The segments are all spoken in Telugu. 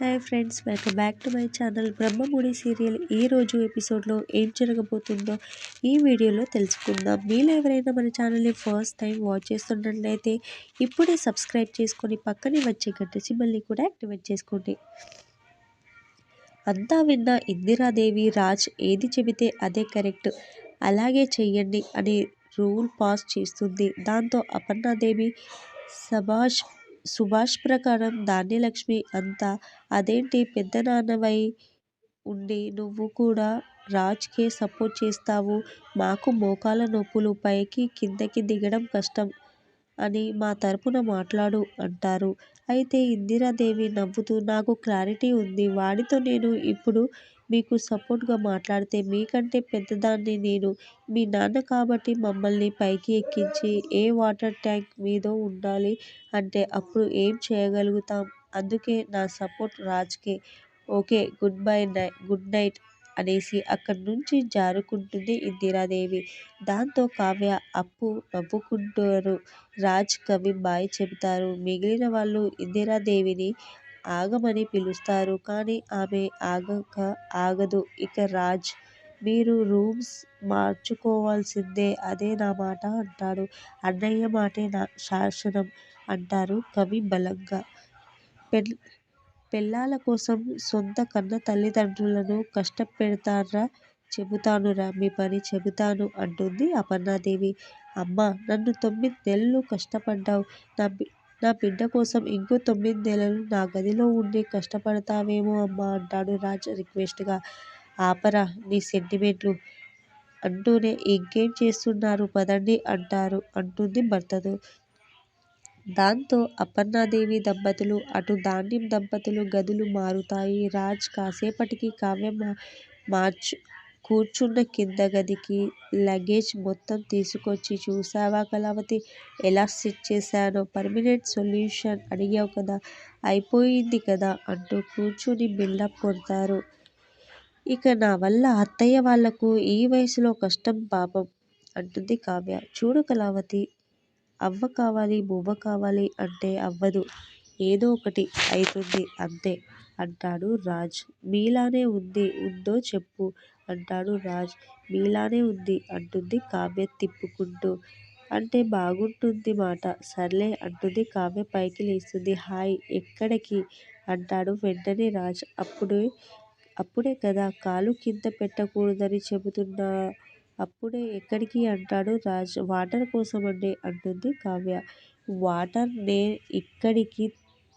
Hi friends, welcome back to my channel. Brahmamudi serial ఈరోజు ఎపిసోడ్లో ఏం జరగబోతుందో ఈ వీడియోలో తెలుసుకుందాం. మీరు ఎవరైనా మన ఛానల్ని ఫస్ట్ టైం వాచ్ చేస్తున్నట్లయితే ఇప్పుడే సబ్స్క్రైబ్ చేసుకొని పక్కనే వచ్చే గంట సింబల్ని కూడా యాక్టివేట్ చేసుకోండి. అంతా విన్న ఇందిరాదేవి రాజ్ ఏది చెబితే అదే కరెక్ట్, అలాగే చెయ్యండి అని రూల్ పాస్ చేస్తుంది. దాంతో అపర్ణాదేవి సుభాష్ ప్రకారం ధాన్యలక్ష్మి అంతా అదేంటి పెద్దనాన్నవై ఉండి నువ్వు కూడా రాజ్కే సపోర్ట్ చేస్తావు, మాకు మోకాల నొప్పులు, పైకి కిందకి దిగడం కష్టం అని మా తరపున మాట్లాడు అంటారు. అయితే ఇందిరాదేవి నవ్వుతూ నాకు క్లారిటీ ఉంది, వాడితో నేను ఇప్పుడు మీకు సపోర్ట్గా మాట్లాడితే మీకంటే పెద్దదాన్ని నేను, మీ నాన్న కాబట్టి మమ్మల్ని పైకి ఎక్కించి ఏ వాటర్ ట్యాంక్ మీదో ఉండాలి అంటే అప్పుడు ఏం చేయగలుగుతాం, అందుకే నా సపోర్ట్ రాజ్కే. ఓకే, గుడ్ నైట్ అనేసి అక్కడి నుంచి జారుకుంటుంది ఇందిరాదేవి. దాంతో కావ్య అప్పు నవ్వుకుంటారు. రాజ్ కవి బాయ్ చెబుతారు. మిగిలిన వాళ్ళు ఇందిరాదేవిని ఆగమని పిలుస్తారు, కానీ ఆమె ఆగదు. ఇక రాజ్, మీరు రూమ్స్ మార్చుకోవాల్సిందే, అదే నా మాట అంటాడు. అన్నయ్య మాటే నా శాసనం అంటారు కవి బలంగా. పెళ్ళాల కోసం సొంత కన్న తల్లిదండ్రులను కష్టపెడతారా, చెబుతానురా మీ పని చెబుతాను అంటుంది అపర్ణాదేవి. అమ్మా, నన్ను 9 నెలలు కష్టపడ్డావు, నా బిడ్డ కోసం ఇంకో 9 నెలలు నా గదిలో ఉండి కష్టపడతావేమో అమ్మా అంటాడు రాజ్ రిక్వెస్ట్గా. ఆపరా నీ సెంటిమెంట్లు అంటూనే ఇంకేం చేస్తున్నారు పదండి అంటుంది భర్తతో. దాంతో అపర్ణాదేవి దంపతులు అటు ధాన్యం దంపతులు గదులు మారుతాయి. రాజ్ కాసేపటికి కావ్య కూర్చున్న కింద గదికి లగేజ్ మొత్తం తీసుకొచ్చి, చూసావా కళావతి, ఎలా సెట్ చేశానో, పర్మనెంట్ సొల్యూషన్ అడిగావు కదా, అయిపోయింది కదా అంటూ కూర్చుని బిల్డప్ కొడతారు. ఇక నా వల్ల అత్తయ్య వాళ్లకు ఈ వయసులో కష్టం పాపం అంటుంది కావ్య. చూడు కళావతి, అవ్వ కావాలి బువ్వ కావాలి అంటే అవ్వదు, ఏదో ఒకటి అయితుంది అంతే అంటాడు రాజ్. మీలానే ఉందో చెప్పు అంటాడు రాజ్. మీలానే ఉంది అంటుంది కావ్య తిప్పుకుంటూ. అంటే బాగుంటుంది మాట. సర్లే అంటుంది కావ్య పైకి లేస్తుంది. హాయ్, ఎక్కడికి అంటాడు వెంటనే రాజ్. అప్పుడే కదా కాలు కింద పెట్టకూడదని చెబుతున్నా, అప్పుడే ఎక్కడికి అంటాడు రాజ్. వాటర్ కోసమండి అంటుంది కావ్య. వాటర్ నే ఇక్కడికి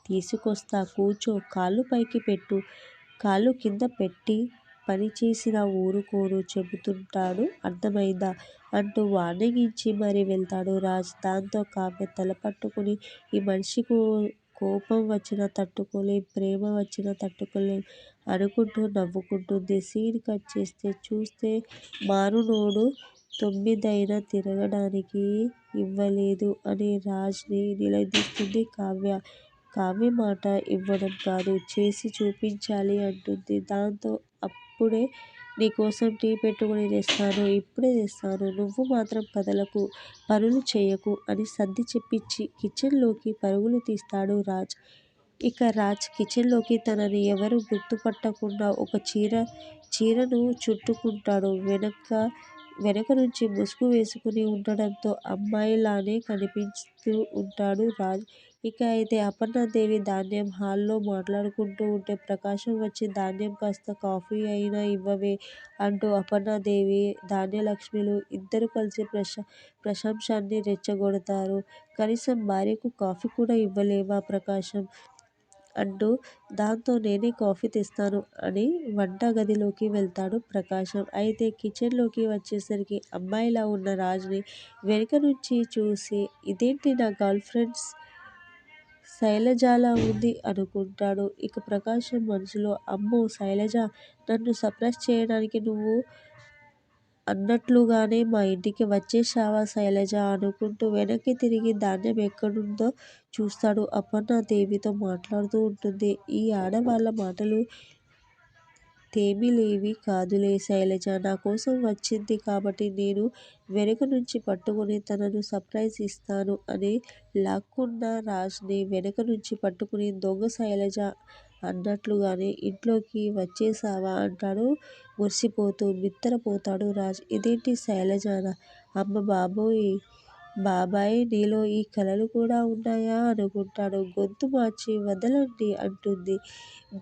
తీసుకొస్తా, కూర్చో, కాళ్ళు పైకి పెట్టు, కాళ్ళు కింద పెట్టి పని చేసినా ఊరుకోను చెబుతుంటాను అర్థమైందా అంటూ వార్నింగ్ ఇచ్చి మరీ వెళ్తాడు రాజ్. దాంతో కావ్య తల పట్టుకుని, ఈ మనిషికి కోపం వచ్చినా తట్టుకోలేం, ప్రేమ వచ్చినా తట్టుకోలేం అనుకుంటూ నవ్వుకుంటుంది. సీన్ కట్ చేస్తే చూస్తే మారునోడు 9 తిరగడానికి ఇవ్వలేదు అని రాజ్ని నిలదీస్తుంది కావ్య. కావ్య మాట ఇవ్వడం కాదు, చేసి చూపించాలి అంటుంది. దాంతో అప్పుడే నీకోసం టీ పెట్టుకుని తెస్తాను, ఇప్పుడే తెస్తాను, నువ్వు మాత్రం కదలకు, పనులు చేయకు అని సర్ది చెప్పి కిచెన్లోకి పరుగులు తీస్తాడు రాజ్. ఇక రాజ్ కిచెన్లోకి తనని ఎవరు గుర్తుపట్టకుండా ఒక చీరను చుట్టుకుంటాడు. వెనక నుంచి ముసుగు వేసుకుని ఉండడంతో అమ్మాయిలానే కనిపిస్తూ ఉంటాడు రాజ్. ఇక అయితే అపర్ణాదేవి ధాన్యం హాల్లో మాట్లాడుకుంటూ ఉంటే ప్రకాశం వచ్చి, ధాన్యం కాస్త కాఫీ అయినా ఇవ్వవే అంటూ అపర్ణాదేవి ధాన్యలక్ష్మిలు ఇద్దరు కలిసి ప్రశంసాన్ని రెచ్చగొడతారు. కనీసం భార్యకు కాఫీ కూడా ఇవ్వలేవా ప్రకాశం అంటూ. దాంతో నేనే కాఫీ తెస్తాను అని వంట గదిలోకి వెళ్తాడు ప్రకాశం. అయితే కిచెన్లోకి వచ్చేసరికి అమ్మాయిలా ఉన్న రాజ్ని వెనుక నుంచి చూసి, ఇదేంటి నా గర్ల్ ఫ్రెండ్ శైలజలా ఉంది అనుకుంటాడు. ఇక ప్రకాశం మనసులో, అమ్మో శైలజ, నన్ను సర్ప్రైజ్ చేయడానికి నువ్వు అన్నట్లుగానే మా ఇంటికి వచ్చేశావా శైలజ అనుకుంటూ వెనక్కి తిరిగి ధాన్యం ఎక్కడుందో చూస్తాడు. అపర్ణాదేవితో మాట్లాడుతూ ఉంటుంది. ఈ ఆడవాళ్ళ మాటలు తేమిలేవి కాదులే శైలజ, నా కోసం వచ్చింది కాబట్టి నేను వెనుక నుంచి పట్టుకుని తనను సర్ప్రైజ్ ఇస్తాను అని లాక్కున్న రాజ్ని వెనుక నుంచి పట్టుకుని, దొంగ శైలజ అన్నట్లుగానే ఇంట్లోకి వచ్చేశావా అంటాడు మురిసిపోతూ. బిత్తరపోతాడు రాజ్. ఇదేంటి శైలజనా? అమ్మ బాబోయ్! బాబాయ్ నీలో ఈ కళలు కూడా ఉన్నాయా అనుకుంటాడు. గొంతు మార్చి వదలండి అంటుంది.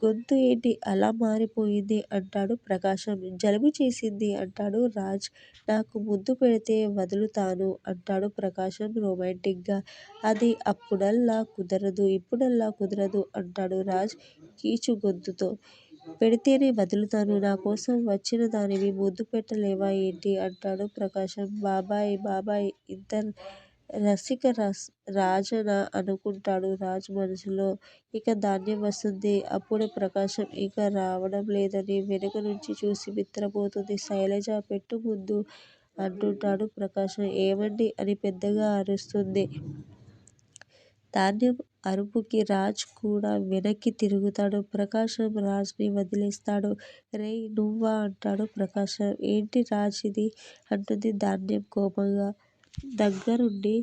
గొంతు ఏంటి అలా మారిపోయింది అంటాడు ప్రకాశం. జలుబు చేసింది అంటాడు రాజ్. నాకు ముద్దు పెడితే వదులుతాను అంటాడు ప్రకాశం రొమాంటిక్గా. అది అప్పుడల్లా కుదరదు, ఇప్పుడల్లా కుదరదు అంటాడు రాజ్ కీచు గొంతుతో. పెడితేనే వదులుతాను. నా కోసం వచ్చిన దానివి ముద్దు పెట్టలేవా ఏంటి అంటాడు ప్రకాశం. బాబాయ్ బాబాయ్ ఇంత రసిక రాజనా అనుకుంటాడు రాజ్ మనసులో. ఇక ధాన్యం వస్తుంది. అప్పుడే ప్రకాశం ఇక రావడం లేదని వెనుక నుంచి చూసి బిత్తరపోతుంది. శైలజ పెట్టు ముందు అంటుంటాడు ప్రకాశం. ఏమండి అని పెద్దగా అరుస్తుంది. ధాన్యం అరుపుకి రాజ్ కూడా వెనక్కి తిరుగుతాడు. ప్రకాశం రాజ్ని వదిలేస్తాడు. రేయ్ నువ్వా అంటాడు ప్రకాశం. ఏంటి రాజ్ ఇది అంటుంది ధాన్యం కోపంగా. దగ్గరుండి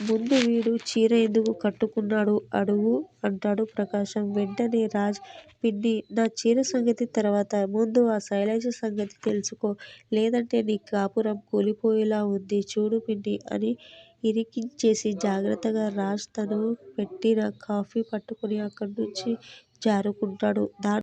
ముందు వీడు చీర ఎందుకు కట్టుకున్నాడు అడుగు అంటాడు ప్రకాశం. వెంటనే రాజ్ పిన్ని నా చీర సంగతి తర్వాత, ముందు ఆ శైలజ సంగతి తెలుసుకో. లేదంటే నీ కాపురం కూలిపోయేలా ఉంది చూడు పిన్ని అని ఇరికించేసి జాగ్రత్తగా రాజ్ తను పెట్టిన కాఫీ పట్టుకుని అక్కడి నుంచి జారుకుంటాడు.